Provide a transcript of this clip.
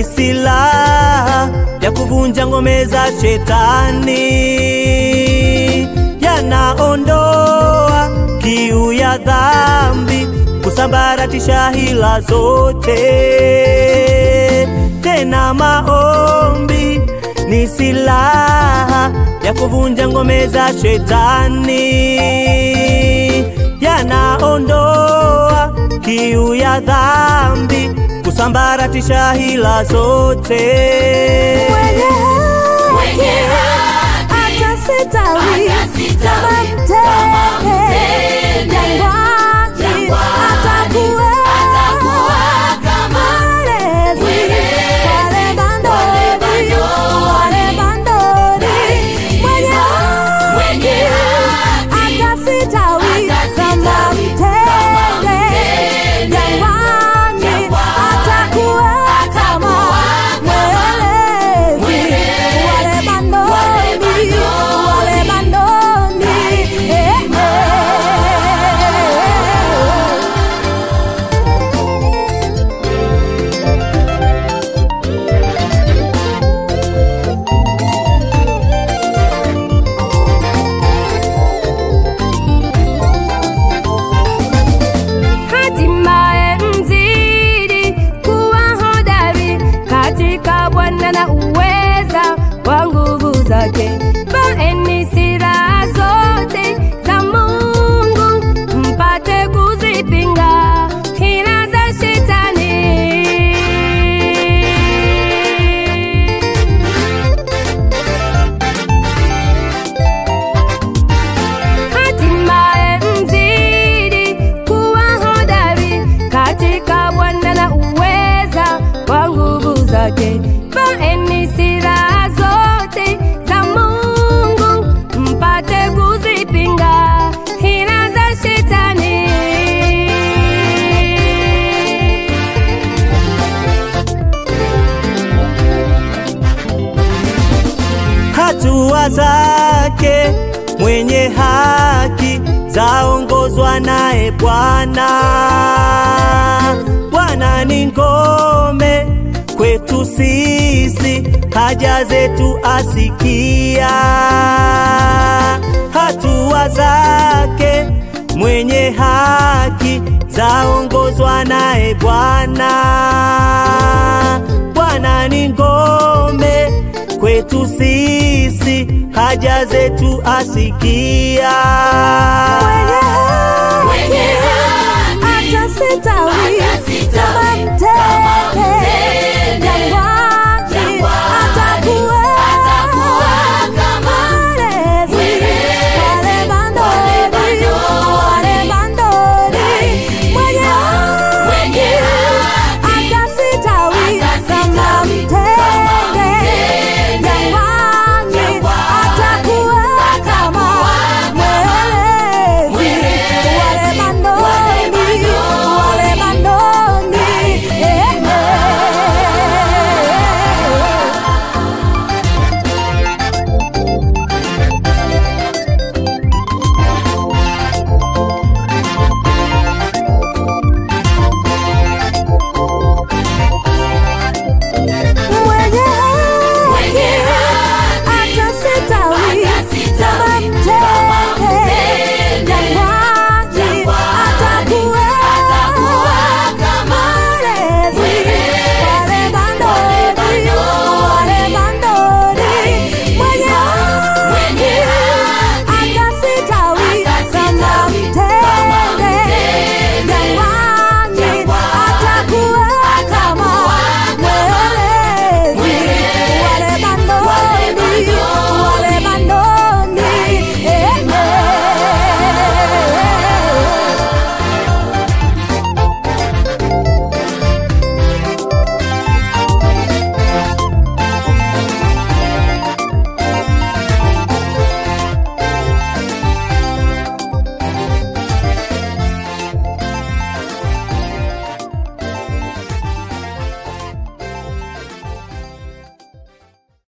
ni silaha ya kuvunja ngome za shetani, yanaondoa kiu ya dhambi, kusambaratisha hila zote. Tena maombi ni silaha ya kuvunja ngome za shetani, yanaondoa kiu ya dhambi, kusambaratisha hila zote. Mwenye haki atasitawi kama mtende jangwani, atakuwa kama wale bandori. Mwenye haki atasitawi kama mtende jangwani, atakuwa kama wale bandori. Hatimaye mzidi kuwa hodari katika Bwana na uweza wa nguvu zake. Vaeni silaha zote za Mungu, mpate kuzipinga hila za shetani. Hatimaye mzidi kuwa hodari katika Bwana na uweza wa nguvu zake. Vaeni silaha zote za Mungu, mpate kuzipinga hila za shetani. Hatua zake mwenye haki zaongozwa naye Bwana. Bwana ni ngome kwetu sisi, haja zetu asikia. Hatua zake mwenye haki zaongozwa naye Bwana. Bwana ni ngome kwetu sisi, haja zetu asikia. Mwenye haki atasitawi